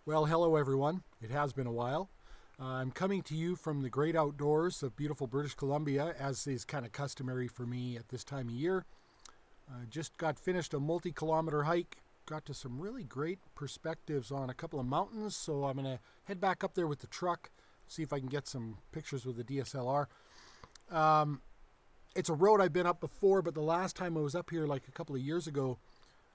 Well, hello everyone. It has been a while. I'm coming to you from the great outdoors of beautiful British Columbia, as is kind of customary for me at this time of year. Just got finished a multi-kilometer hike, got to some really great perspectives on a couple of mountains, so I'm going to head back up there with the truck, see if I can get some pictures with the DSLR. It's a road I've been up before, but the last time I was up here like a couple of years ago,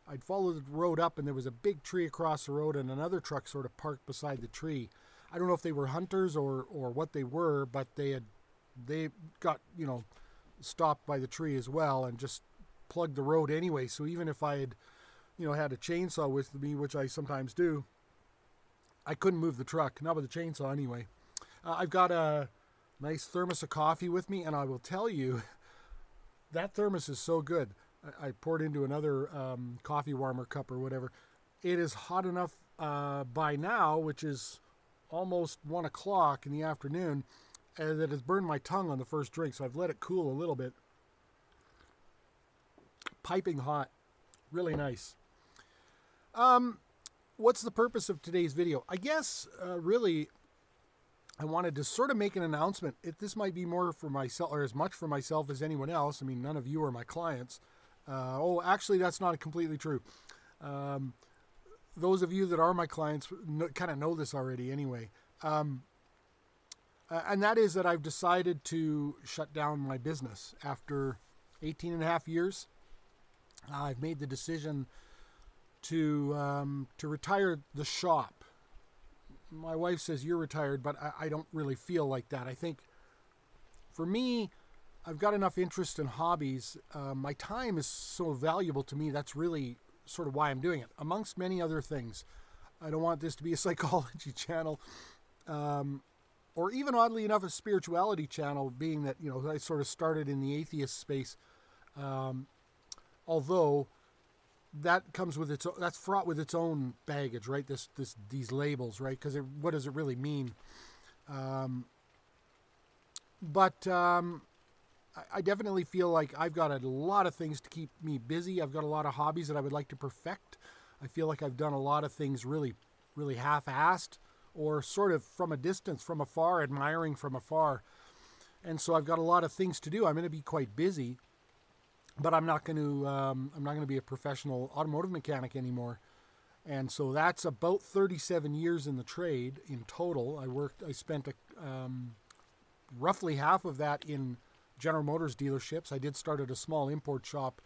I'd followed the road up and there was a big tree across the road and another truck sort of parked beside the tree. I don't know if they were hunters or what they were, but they got, stopped by the tree as well and just plugged the road anyway. So even if I had, had a chainsaw with me, which I sometimes do, I couldn't move the truck, not with a chainsaw anyway. I've got a nice thermos of coffee with me, and I will tell you, that thermos is so good. I poured into another coffee warmer cup or whatever. It is hot enough by now, which is almost 1 o'clock in the afternoon, that has burned my tongue on the first drink, so I've let it cool a little bit. Piping hot. Really nice. What's the purpose of today's video? I guess, really, I wanted to sort of make an announcement. This might be more for myself, or as much for myself as anyone else. I mean, none of you are my clients. Actually, that's not completely true. Those of you that are my clients kind of know this already anyway. And that is that I've decided to shut down my business after 18 and a half years. I've made the decision to retire the shop. My wife says you're retired, but I don't really feel like that. I think for me, I've got enough interest in hobbies. My time is so valuable to me. That's really sort of why I'm doing it, amongst many other things. I don't want this to be a psychology channel, or even oddly enough, a spirituality channel, being that, I sort of started in the atheist space. Although that comes with that's fraught with its own baggage, right? These labels, right? Because what does it really mean? I definitely feel like I've got a lot of things to keep me busy. I've got a lot of hobbies that I would like to perfect. I feel like I've done a lot of things really, really half-assed, or sort of from a distance, from afar, admiring from afar. And so I've got a lot of things to do. I'm going to be quite busy, but I'm not going to be a professional automotive mechanic anymore. And so that's about 37 years in the trade in total. I spent roughly half of that in General Motors dealerships. I did start at a small import shop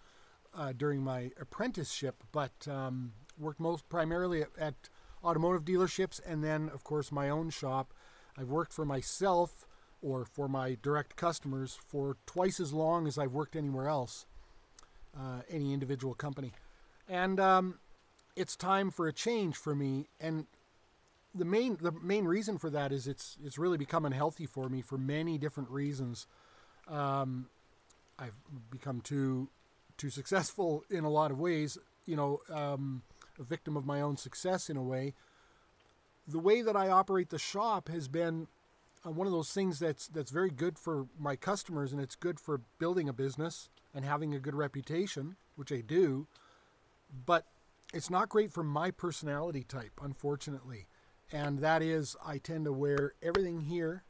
during my apprenticeship, but worked most primarily at automotive dealerships, and then, of course, my own shop. I've worked for myself or for my direct customers for twice as long as I've worked anywhere else, any individual company. And it's time for a change for me. And the main reason for that is it's really become unhealthy for me for many different reasons. I've become too successful in a lot of ways, a victim of my own success in a way. The way that I operate the shop has been one of those things that's very good for my customers, and it's good for building a business and having a good reputation, which I do, but it's not great for my personality type, unfortunately. And that is, I tend to wear everything here.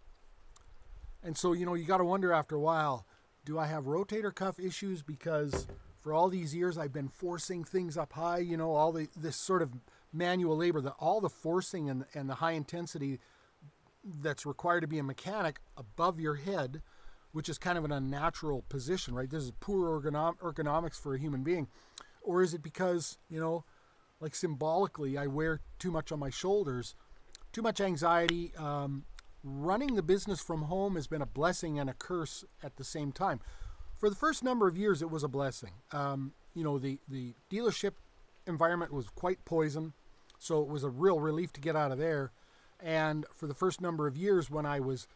And so, you got to wonder after a while, do I have rotator cuff issues because for all these years I've been forcing things up high, all this sort of manual labor, all the forcing and the high intensity that's required to be a mechanic above your head, which is kind of an unnatural position, right? This is poor ergonomics for a human being. Or is it because, like symbolically, I wear too much on my shoulders, too much anxiety? Running the business from home has been a blessing and a curse at the same time. For the first number of years, it was a blessing. The dealership environment was quite poison, so it was a real relief to get out of there. And for the first number of years, when I was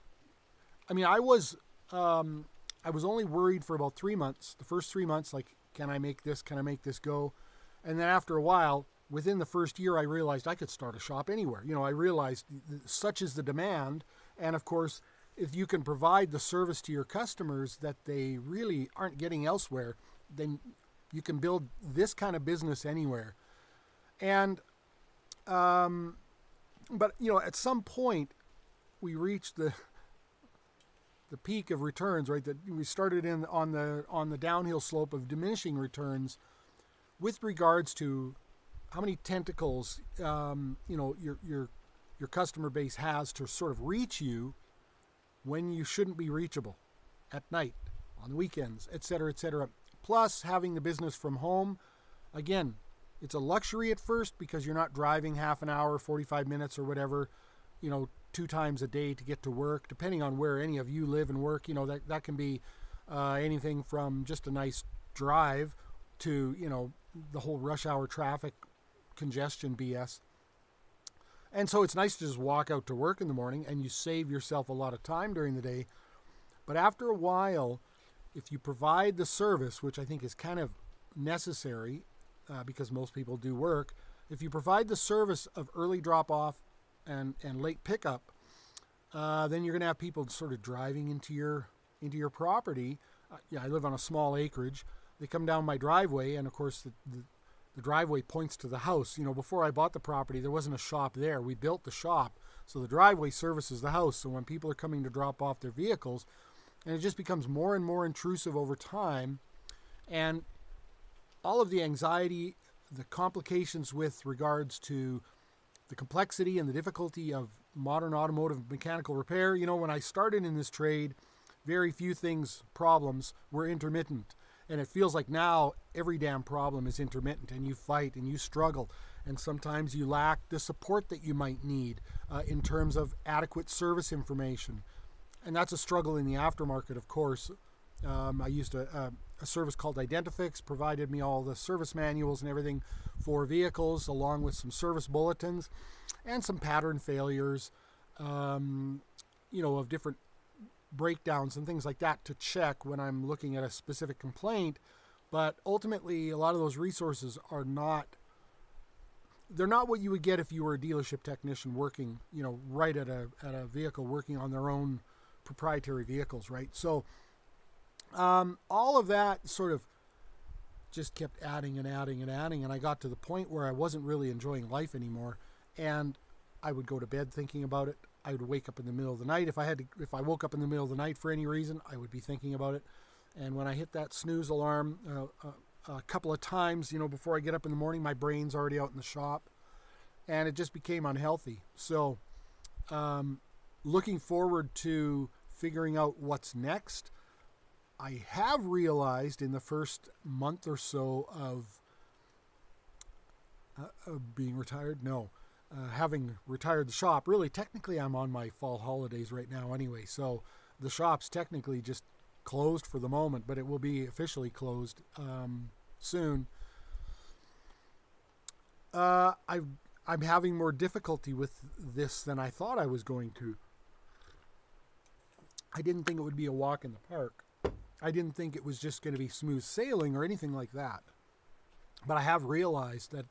only worried for about 3 months. The first 3 months, like, can I make this? Can I make this go? And then after a while, within the first year, I realized I could start a shop anywhere. I realized such is the demand. And of course, if you can provide the service to your customers that they really aren't getting elsewhere, then you can build this kind of business anywhere. And But at some point, we reached the peak of returns, right? That we started in on the downhill slope of diminishing returns with regards to how many tentacles your customer base has to sort of reach you when you shouldn't be reachable, at night, on the weekends, etc., etc. Plus, having the business from home, again, it's a luxury at first because you're not driving half an hour, 45 minutes or whatever, 2 times a day to get to work, depending on where any of you live and work. That can be anything from just a nice drive to, the whole rush hour traffic congestion BS. And so it's nice to just walk out to work in the morning and you save yourself a lot of time during the day. But after a while, if you provide the service, which I think is kind of necessary because most people do work, if you provide the service of early drop-off and late pickup, then you're going to have people sort of driving into your property. I live on a small acreage. They come down my driveway, and of course the driveway points to the house. Before I bought the property, there wasn't a shop there. We built the shop, so the driveway services the house. So when people are coming to drop off their vehicles, and it just becomes more and more intrusive over time, and all of the anxiety, the complications with regards to the complexity and the difficulty of modern automotive mechanical repair. When I started in this trade, very few problems were intermittent. And it feels like now every damn problem is intermittent, and you fight and you struggle. And sometimes you lack the support that you might need in terms of adequate service information. And that's a struggle in the aftermarket, of course. I used a service called Identifix, provided me all the service manuals and everything for vehicles, along with some service bulletins and some pattern failures, of different breakdowns and things like that to check when I'm looking at a specific complaint. But ultimately, a lot of those resources are they're not what you would get if you were a dealership technician working, right at a vehicle, working on their own proprietary vehicles, right? So all of that sort of just kept adding and adding and adding, and I got to the point where I wasn't really enjoying life anymore, and I would go to bed thinking about it. I would wake up in the middle of the night. If I woke up in the middle of the night for any reason, I would be thinking about it. And when I hit that snooze alarm a couple of times, before I get up in the morning, my brain's already out in the shop, and it just became unhealthy. So looking forward to figuring out what's next, I have realized in the first month or so of being retired, having retired the shop. Really, technically, I'm on my fall holidays right now anyway, so the shop's technically just closed for the moment, but it will be officially closed soon. I'm having more difficulty with this than I thought I was going to. I didn't think it would be a walk in the park. I didn't think it was just going to be smooth sailing or anything like that. But I have realized that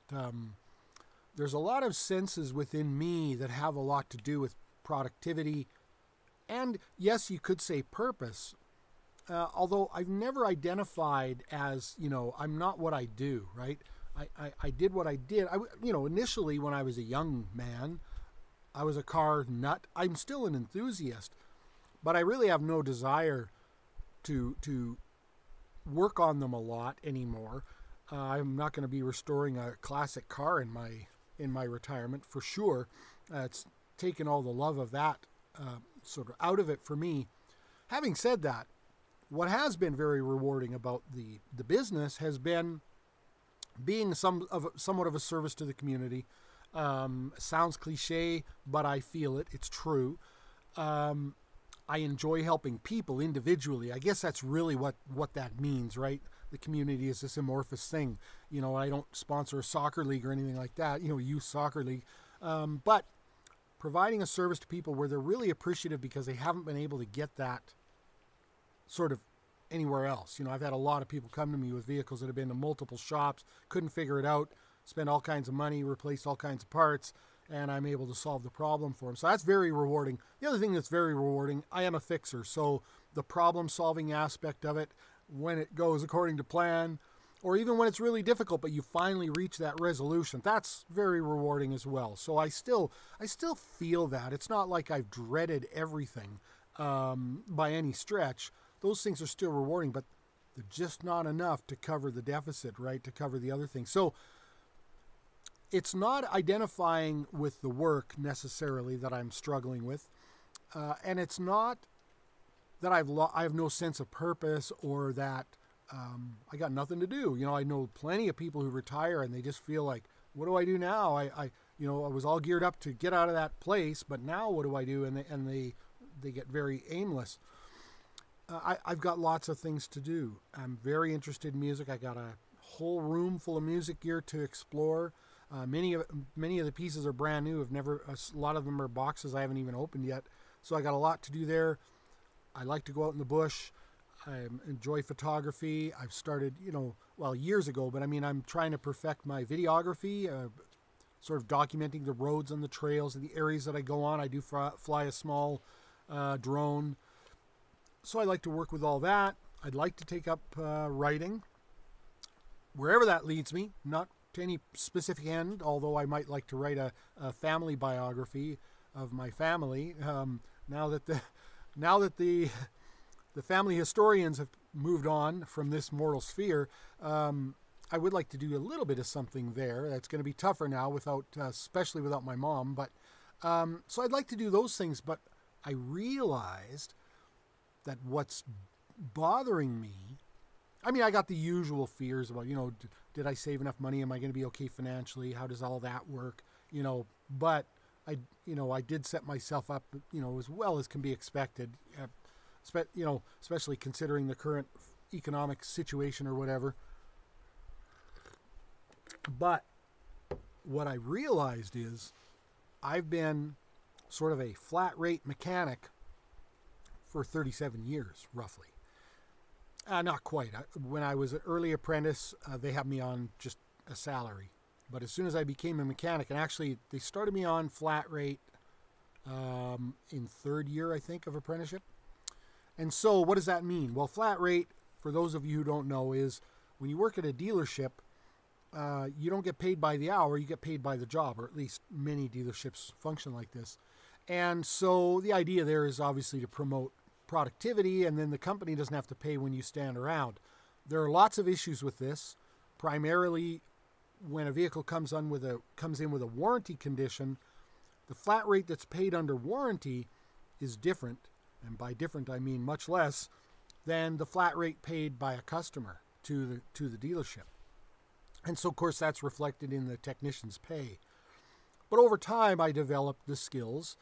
there's a lot of senses within me that have a lot to do with productivity. And yes, you could say purpose. Although I've never identified as, I'm not what I do, right? I did what I did. Initially when I was a young man, I was a car nut. I'm still an enthusiast, but I really have no desire to work on them a lot anymore. I'm not going to be restoring a classic car in my retirement for sure. It's taken all the love of that sort of out of it for me. Having said that, what has been very rewarding about the business has been being somewhat of a service to the community. Sounds cliche, but I feel it. It's true. I enjoy helping people individually. I guess that's really what that means, right? The community is this amorphous thing. I don't sponsor a soccer league or anything like that, youth soccer league. But providing a service to people where they're really appreciative because they haven't been able to get that sort of anywhere else. I've had a lot of people come to me with vehicles that have been to multiple shops, couldn't figure it out, spent all kinds of money, replaced all kinds of parts, and I'm able to solve the problem for them. So that's very rewarding. The other thing that's very rewarding, I am a fixer. So the problem-solving aspect of it, when it goes according to plan, or even when it's really difficult, but you finally reach that resolution, that's very rewarding as well. So I still feel that. It's not like I've dreaded everything by any stretch. Those things are still rewarding, but they're just not enough to cover the deficit, right? To cover the other things. So it's not identifying with the work necessarily that I'm struggling with. And it's not that I have no sense of purpose, or that I got nothing to do. You know, I know plenty of people who retire and they just feel like, what do I do now? I was all geared up to get out of that place, but now what do I do? And they get very aimless. I've got lots of things to do. I'm very interested in music. I got a whole room full of music gear to explore. Many of the pieces are brand new. A lot of them are boxes I haven't even opened yet. So I got a lot to do there. I like to go out in the bush. I enjoy photography. I've started, years ago, but I mean, I'm trying to perfect my videography, sort of documenting the roads and the trails and the areas that I go on. I do fly a small drone. So I like to work with all that. I'd like to take up writing, wherever that leads me, not to any specific end, although I might like to write a family biography of my family. Now that the family historians have moved on from this mortal sphere, I would like to do a little bit of something there. That's going to be tougher now, especially without my mom. But so I'd like to do those things. But I realized that what's bothering me, I mean, I got the usual fears about, did I save enough money? Am I going to be okay financially? How does all that work? But I did set myself up, as well as can be expected, especially considering the current economic situation or whatever. But what I realized is I've been sort of a flat rate mechanic for 37 years, roughly. Not quite. When I was an early apprentice, they had me on just a salary. But as soon as I became a mechanic, and actually they started me on flat rate in third year, I think, of apprenticeship. And so what does that mean? Well, flat rate, for those of you who don't know, is when you work at a dealership, you don't get paid by the hour, you get paid by the job, or at least many dealerships function like this. And so the idea there is obviously to promote productivity, and then the company doesn't have to pay when you stand around. There are lots of issues with this. Primarily, when a vehicle comes in with a warranty condition, the flat rate that's paid under warranty is different, and by different I mean much less, than the flat rate paid by a customer to the dealership. And so, of course, that's reflected in the technician's pay. But over time, I developed the skills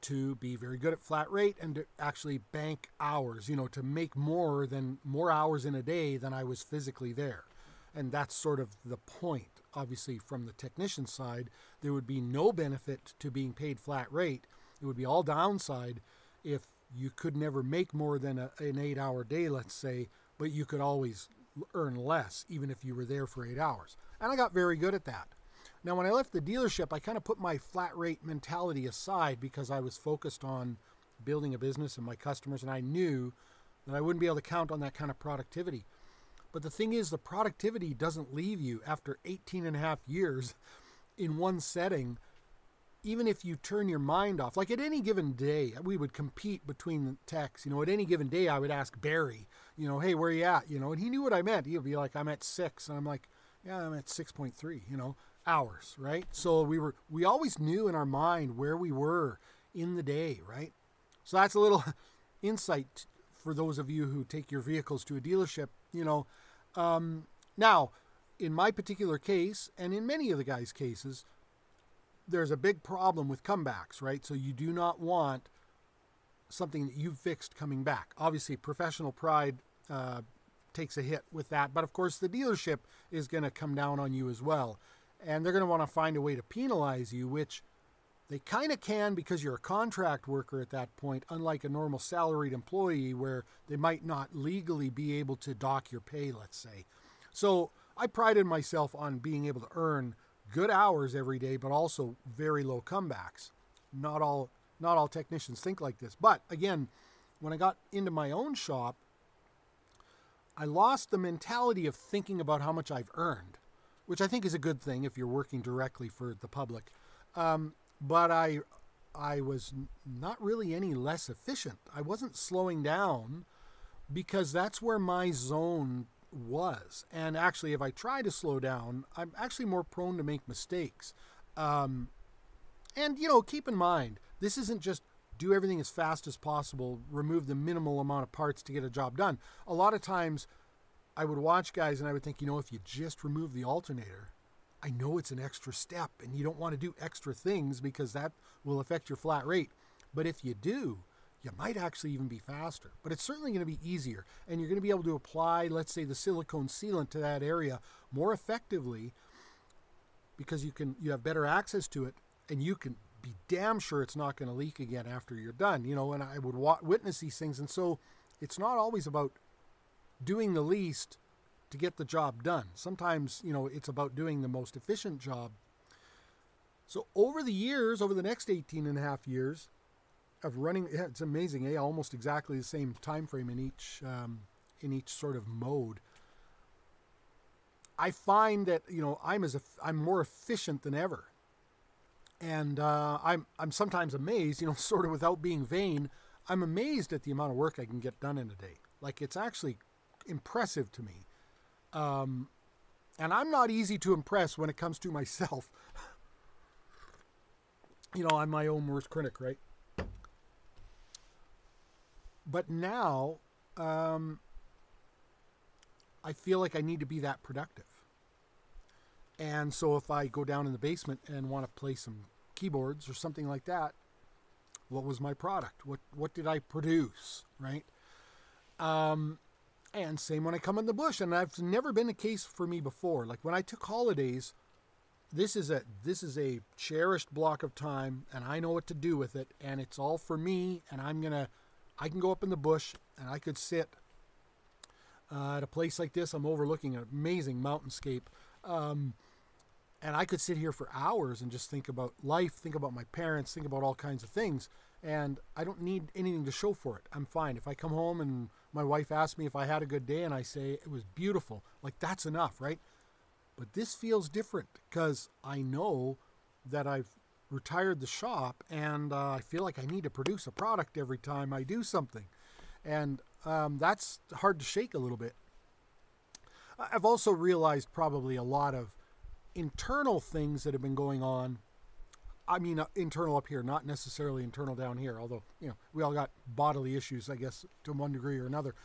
to be very good at flat rate and to actually bank hours, to make more hours in a day than I was physically there. And that's sort of the point. Obviously, from the technician side, there would be no benefit to being paid flat rate. It would be all downside if you could never make more than an 8-hour day, let's say, but you could always earn less, even if you were there for 8 hours. And I got very good at that. Now, when I left the dealership, I kind of put my flat rate mentality aside because I was focused on building a business and my customers, and I knew that I wouldn't be able to count on that kind of productivity. But the thing is, the productivity doesn't leave you after 18 and a half years in one setting, even if you turn your mind off. Like at any given day, we would compete between the techs. At any given day, I would ask Barry, hey, where are you at? And he knew what I meant. He would be like, I'm at 6. And I'm like, yeah, I'm at 6.3, hours, right? So we always knew in our mind where we were in the day, right? So that's a little insight for those of you who take your vehicles to a dealership, Now, in my particular case, and in many of the guys' cases, there's a big problem with comebacks, right? So you do not want something that you've fixed coming back. Obviously, professional pride takes a hit with that, but of course the dealership is going to come down on you as well. And they're going to want to find a way to penalize you, which they kind of can because you're a contract worker at that point, unlike a normal salaried employee where they might not legally be able to dock your pay, let's say. So I prided myself on being able to earn good hours every day, but also very low comebacks. Not all technicians think like this. But again, when I got into my own shop, I lost the mentality of thinking about how much I've earned, which I think is a good thing if you're working directly for the public. But I was not really any less efficient. I wasn't slowing down because that's where my zone was. And actually, if I try to slow down, I'm actually more prone to make mistakes. And, keep in mind, this isn't just do everything as fast as possible, remove the minimal amount of parts to get a job done. A lot of times I would watch guys and I would think, if you just remove the alternator, I know it's an extra step and you don't want to do extra things because that will affect your flat rate. But if you do, you might actually even be faster. But it's certainly going to be easier. And you're going to be able to apply, let's say, the silicone sealant to that area more effectively because you have better access to it and you can be damn sure it's not going to leak again after you're done. And I would witness these things. And so it's not always about doing the least to get the job done. Sometimes, it's about doing the most efficient job. So over the next 18 and a half years of running, it's amazing, almost exactly the same time frame in each sort of mode. I find that, I'm more efficient than ever. And I'm sometimes amazed, sort of without being vain, I'm amazed at the amount of work I can get done in a day. Like, it's actually impressive to me. And I'm not easy to impress when it comes to myself. I'm my own worst critic, right? But now, I feel like I need to be that productive. And so if I go down in the basement and want to play some keyboards or something like that, what was my product? What did I produce, right? And same when I come in the bush, and that's never been the case for me before. Like when I took holidays, this is a cherished block of time, and I know what to do with it, and it's all for me. And I can go up in the bush, and I could sit at a place like this. I'm overlooking an amazing mountainscape, and I could sit here for hours and just think about life, think about my parents, think about all kinds of things. And I don't need anything to show for it. I'm fine. If I come home and my wife asks me if I had a good day and I say it was beautiful, like that's enough, right? But this feels different because I know that I've retired the shop and I feel like I need to produce a product every time I do something. And that's hard to shake a little bit. I've also realized probably a lot of internal things that have been going on. I mean, internal up here, not necessarily internal down here, although, we all got bodily issues, I guess, to one degree or another,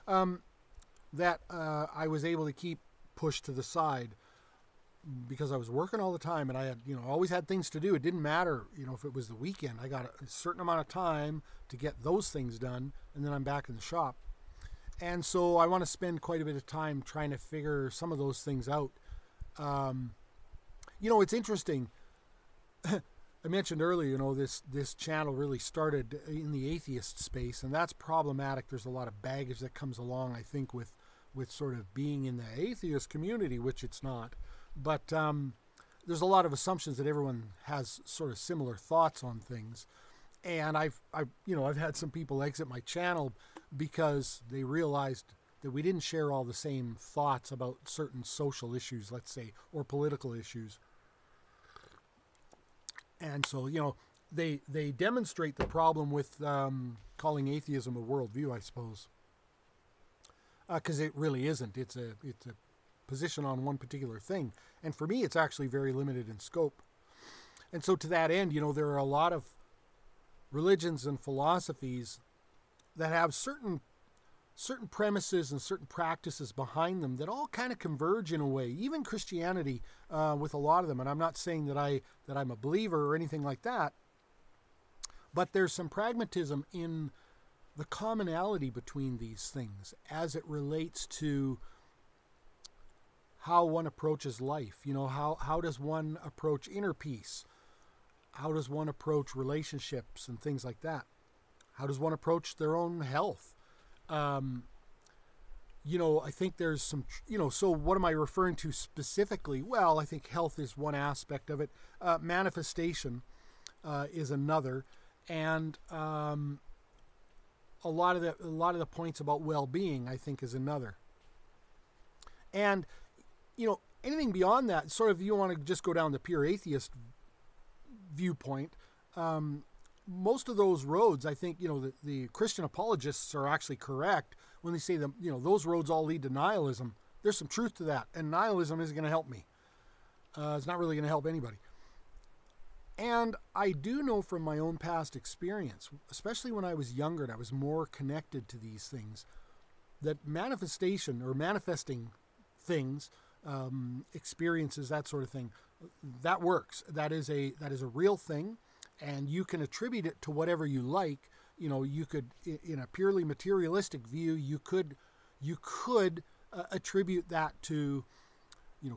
that I was able to keep pushed to the side because I was working all the time and I had, always had things to do. It didn't matter, if it was the weekend. I got a certain amount of time to get those things done, and then I'm back in the shop. And so I want to spend quite a bit of time trying to figure some of those things out. It's interesting. I mentioned earlier, this channel really started in the atheist space, and that's problematic. There's a lot of baggage that comes along, I think, with sort of being in the atheist community, which it's not. But there's a lot of assumptions that everyone has sort of similar thoughts on things. And I've had some people exit my channel because they realized that we didn't share all the same thoughts about certain social issues, let's say, or political issues. And so, they demonstrate the problem with calling atheism a worldview, I suppose. Because it really isn't. It's a position on one particular thing. And for me, it's actually very limited in scope. And so to that end, there are a lot of religions and philosophies that have certain premises and certain practices behind them that all kind of converge in a way. Even Christianity, with a lot of them. And I'm not saying that I'm a believer or anything like that, but there's some pragmatism in the commonality between these things as it relates to how one approaches life. How does one approach inner peace? How does one approach relationships and things like that? How does one approach their own health? I think there's some, so what am I referring to specifically? Well, I think health is one aspect of it. Manifestation is another. And a lot of the points about well-being, I think, is another. And, anything beyond that, sort of, you want to just go down the pure atheist viewpoint. Most of those roads, I think, the Christian apologists are actually correct when they say that, those roads all lead to nihilism. There's some truth to that. And nihilism isn't going to help me. It's not really going to help anybody. And I do know from my own past experience, especially when I was younger and I was more connected to these things, that manifestation or manifesting things, experiences, that sort of thing, that works. That is a real thing, and you can attribute it to whatever you like. You could, in a purely materialistic view, you could attribute that to,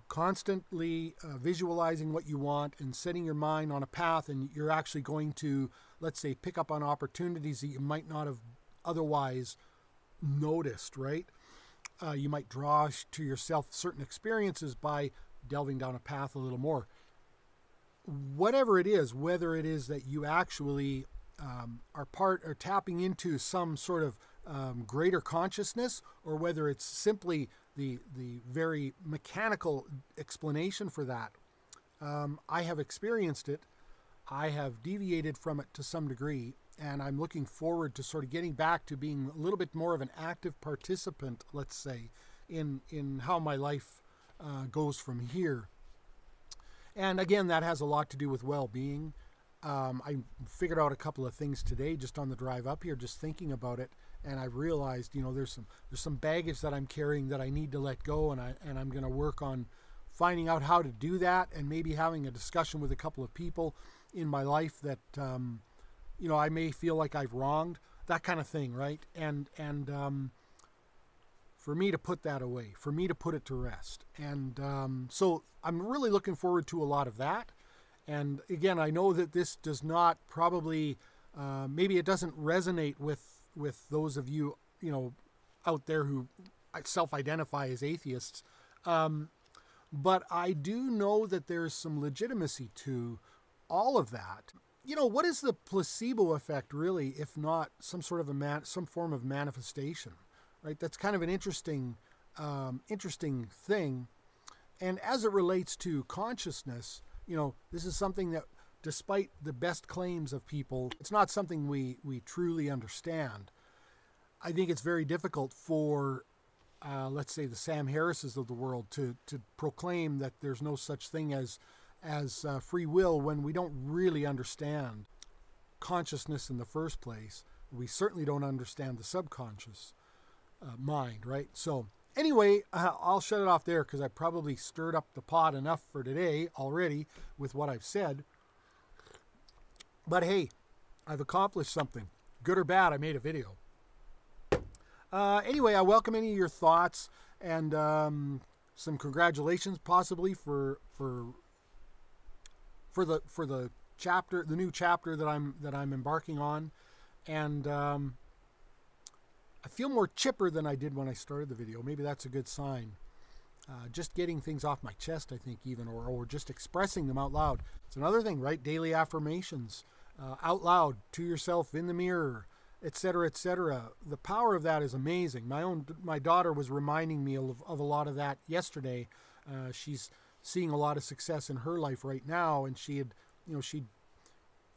constantly visualizing what you want and setting your mind on a path, and you're actually going to, let's say, pick up on opportunities that you might not have otherwise noticed, right? You might draw to yourself certain experiences by delving down a path a little more. Whatever it is, whether it is that you actually are tapping into some sort of greater consciousness, or whether it's simply the very mechanical explanation for that, I have experienced it. I have deviated from it to some degree, and I'm looking forward to sort of getting back to being a little bit more of an active participant, let's say, in how my life goes from here. And again, that has a lot to do with well-being. I figured out a couple of things today just on the drive up here, just thinking about it, and I realized, there's some baggage that I'm carrying that I need to let go, and I'm going to work on finding out how to do that, and maybe having a discussion with a couple of people in my life that I may feel like I've wronged, that kind of thing, right? And for me to put that away, for me to put it to rest. And so I'm really looking forward to a lot of that. And again, I know that this does not probably, maybe it doesn't resonate with those of you, out there who self-identify as atheists. But I do know that there's some legitimacy to all of that. What is the placebo effect really, if not some sort of some form of manifestation, right? That's kind of an interesting thing. And as it relates to consciousness, this is something that, despite the best claims of people, it's not something we truly understand. I think it's very difficult for, let's say, the Sam Harrises of the world to proclaim that there's no such thing as free will when we don't really understand consciousness in the first place. We certainly don't understand the subconscious mind, right? So anyway, I'll shut it off there because I probably stirred up the pot enough for today already with what I've said. But hey, I've accomplished something. Good or bad, I made a video. Anyway, I welcome any of your thoughts and some congratulations possibly for the chapter, the new chapter that I'm embarking on, and I feel more chipper than I did when I started the video. Maybe that's a good sign. Just getting things off my chest, I think, even, or just expressing them out loud. It's another thing, right? Daily affirmations out loud to yourself in the mirror, etc., etc. The power of that is amazing. My daughter was reminding me of a lot of that yesterday. She's seeing a lot of success in her life right now, and she'd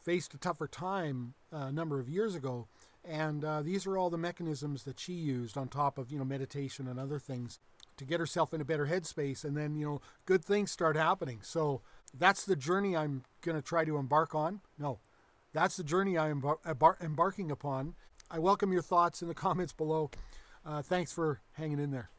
faced a tougher time a number of years ago, and these are all the mechanisms that she used on top of meditation and other things to get herself in a better headspace, and then good things start happening. So that's the journey I'm going to try to embark on. No, that's the journey I am embarking upon. I welcome your thoughts in the comments below. Thanks for hanging in there.